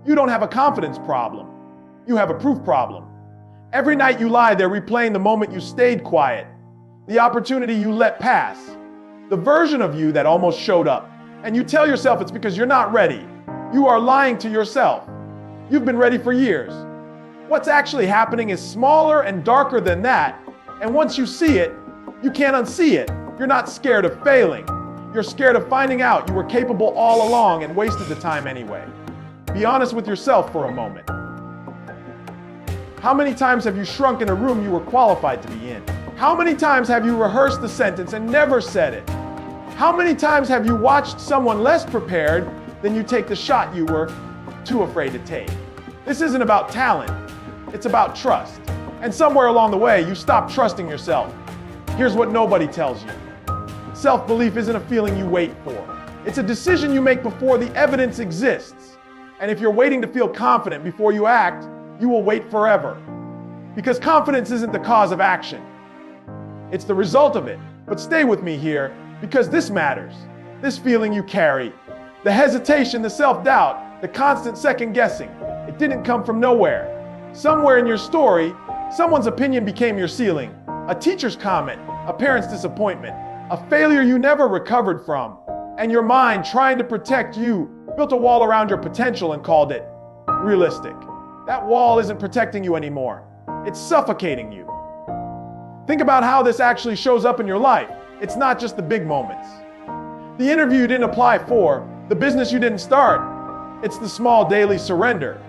You don't have a confidence problem. You have a proof problem. Every night you lie there replaying the moment you stayed quiet, the opportunity you let pass, the version of you that almost showed up. And you tell yourself it's because you're not ready. You are lying to yourself. You've been ready for years. What's actually happening is smaller and darker than that. And once you see it, you can't unsee it. You're not scared of failing. You're scared of finding out you were capable all along and wasted the time anyway. Be honest with yourself for a moment. How many times have you shrunk in a room you were qualified to be in? How many times have you rehearsed the sentence and never said it? How many times have you watched someone less prepared than you take the shot you were too afraid to take? This isn't about talent. It's about trust. And somewhere along the way, you stop trusting yourself. Here's what nobody tells you. Self-belief isn't a feeling you wait for. It's a decision you make before the evidence exists. And if you're waiting to feel confident before you act, you will wait forever. Because confidence isn't the cause of action. It's the result of it. But stay with me here, because this matters. This feeling you carry, the hesitation, the self-doubt, the constant second-guessing, it didn't come from nowhere. Somewhere in your story, someone's opinion became your ceiling. A teacher's comment, a parent's disappointment, a failure you never recovered from. And your mind, trying to protect you, built a wall around your potential and called it realistic. That wall isn't protecting you anymore. It's suffocating you. Think about how this actually shows up in your life. It's not just the big moments. The interview you didn't apply for, the business you didn't start. It's the small daily surrender.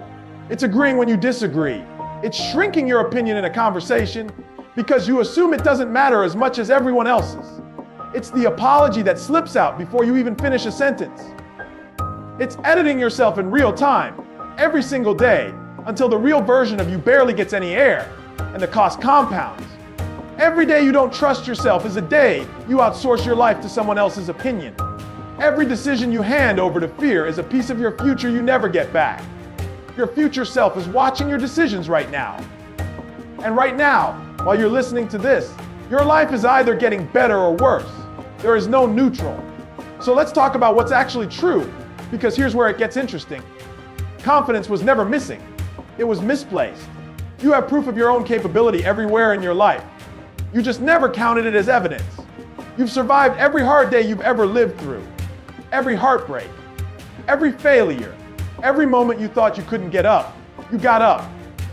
It's agreeing when you disagree. It's shrinking your opinion in a conversation because you assume it doesn't matter as much as everyone else's. It's the apology that slips out before you even finish a sentence. It's editing yourself in real time, every single day, until the real version of you barely gets any air, and the cost compounds. Every day you don't trust yourself is a day you outsource your life to someone else's opinion. Every decision you hand over to fear is a piece of your future you never get back. Your future self is watching your decisions right now. And right now, while you're listening to this, your life is either getting better or worse. There is no neutral. So let's talk about what's actually true, because here's where it gets interesting. Confidence was never missing. It was misplaced. You have proof of your own capability everywhere in your life. You just never counted it as evidence. You've survived every hard day you've ever lived through, every heartbreak, every failure, every moment you thought you couldn't get up. You got up.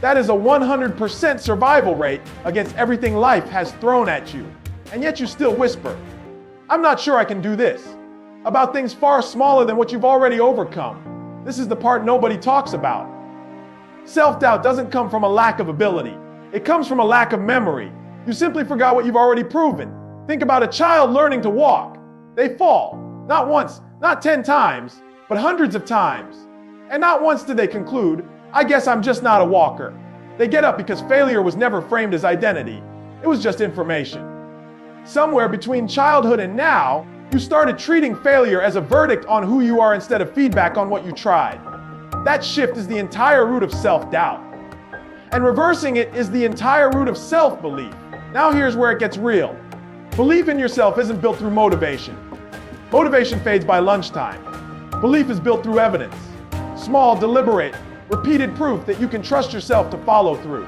That is a 100% survival rate against everything life has thrown at you. And yet you still whisper, "I'm not sure I can do this," about things far smaller than what you've already overcome. This is the part nobody talks about. Self-doubt doesn't come from a lack of ability. It comes from a lack of memory. You simply forgot what you've already proven. Think about a child learning to walk. They fall, not once, not 10 times, but hundreds of times. And not once did they conclude, "I guess I'm just not a walker." They get up because failure was never framed as identity. It was just information. Somewhere between childhood and now, you started treating failure as a verdict on who you are instead of feedback on what you tried. That shift is the entire root of self-doubt. And reversing it is the entire root of self-belief. Now here's where it gets real. Belief in yourself isn't built through motivation. Motivation fades by lunchtime. Belief is built through evidence. Small, deliberate, repeated proof that you can trust yourself to follow through.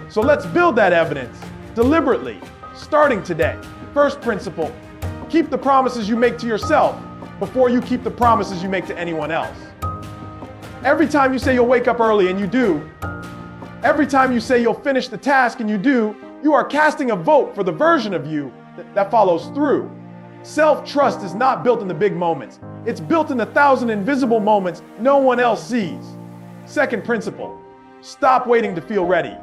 So let's build that evidence deliberately, starting today. First principle, keep the promises you make to yourself before you keep the promises you make to anyone else. Every time you say you'll wake up early and you do, every time you say you'll finish the task and you do, you are casting a vote for the version of you that follows through. Self-trust is not built in the big moments. It's built in the 1,000 invisible moments no one else sees. Second principle, stop waiting to feel ready.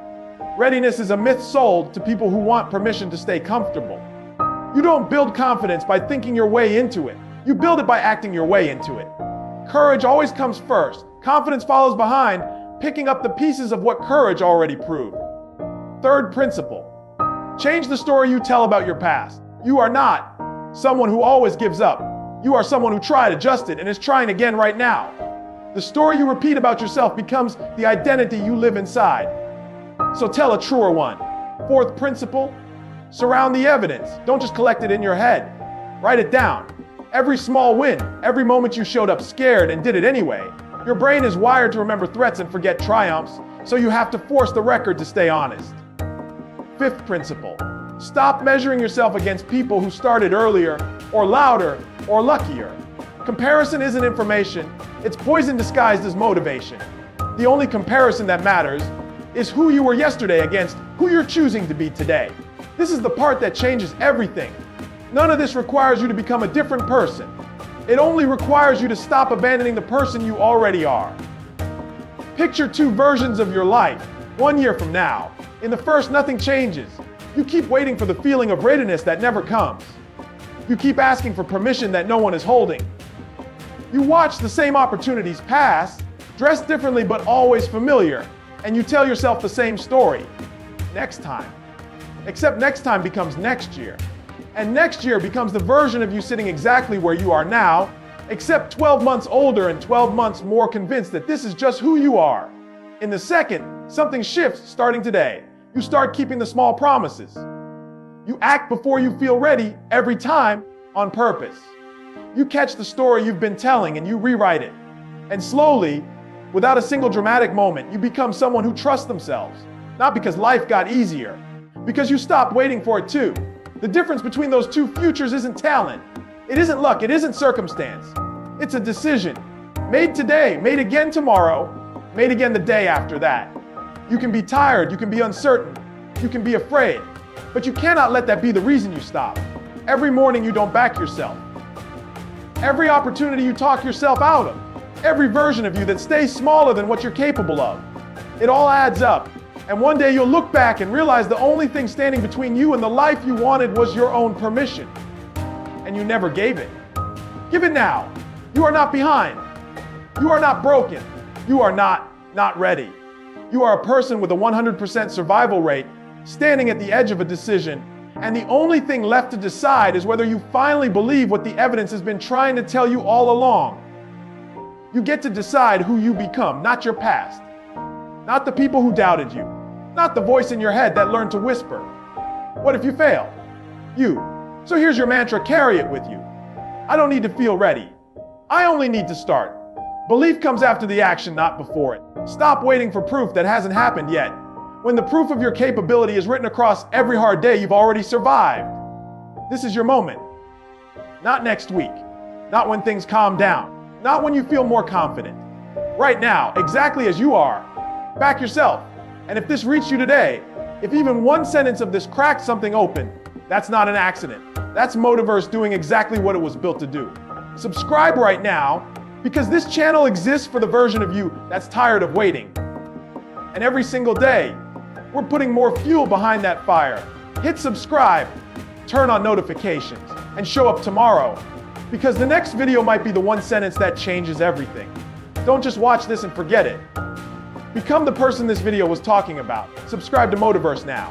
Readiness is a myth sold to people who want permission to stay comfortable. You don't build confidence by thinking your way into it. You build it by acting your way into it. Courage always comes first. Confidence follows behind, picking up the pieces of what courage already proved. Third principle, change the story you tell about your past. You are not someone who always gives up. You are someone who tried, adjusted, and is trying again right now. The story you repeat about yourself becomes the identity you live inside. So tell a truer one. Fourth principle, surround the evidence. Don't just collect it in your head. Write it down. Every small win, every moment you showed up scared and did it anyway, Your brain is wired to remember threats and forget triumphs, so you have to force the record to stay honest. Fifth principle: stop measuring yourself against people who started earlier, or louder, or luckier. Comparison isn't information, it's poison disguised as motivation. The only comparison that matters is who you were yesterday against who you're choosing to be today. This is the part that changes everything. None of this requires you to become a different person. It only requires you to stop abandoning the person you already are. Picture two versions of your life, 1 year from now. In the first, nothing changes. You keep waiting for the feeling of readiness that never comes. You keep asking for permission that no one is holding. You watch the same opportunities pass, dressed differently but always familiar, and you tell yourself the same story. Next time. Except next time becomes next year. And next year becomes the version of you sitting exactly where you are now, except 12 months older and 12 months more convinced that this is just who you are. In the second, something shifts starting today. You start keeping the small promises. You act before you feel ready every time on purpose. You catch the story you've been telling and you rewrite it. And slowly, without a single dramatic moment, you become someone who trusts themselves. Not because life got easier, because you stopped waiting for it too. The difference between those two futures isn't talent. It isn't luck, it isn't circumstance. It's a decision. Made today, made again tomorrow, made again the day after that. You can be tired, you can be uncertain, you can be afraid, but you cannot let that be the reason you stop. Every morning you don't back yourself. Every opportunity you talk yourself out of. Every version of you that stays smaller than what you're capable of. It all adds up. And one day you'll look back and realize the only thing standing between you and the life you wanted was your own permission. And you never gave it. Give it now. You are not behind. You are not broken. You are not ready. You are a person with a 100% survival rate, standing at the edge of a decision, and the only thing left to decide is whether you finally believe what the evidence has been trying to tell you all along. You get to decide who you become, not your past. Not the people who doubted you. Not the voice in your head that learned to whisper. What if you fail? You. So here's your mantra, carry it with you. I don't need to feel ready. I only need to start. Belief comes after the action, not before it. Stop waiting for proof that hasn't happened yet. When the proof of your capability is written across every hard day you've already survived. This is your moment. Not next week. Not when things calm down. Not when you feel more confident. Right now, exactly as you are. Back yourself. And if this reached you today, if even one sentence of this cracked something open, that's not an accident. That's Motiverse doing exactly what it was built to do. Subscribe right now, because this channel exists for the version of you that's tired of waiting. And every single day, we're putting more fuel behind that fire. Hit subscribe, turn on notifications, and show up tomorrow, because the next video might be the one sentence that changes everything. Don't just watch this and forget it. Become the person this video was talking about. Subscribe to Motiverse now.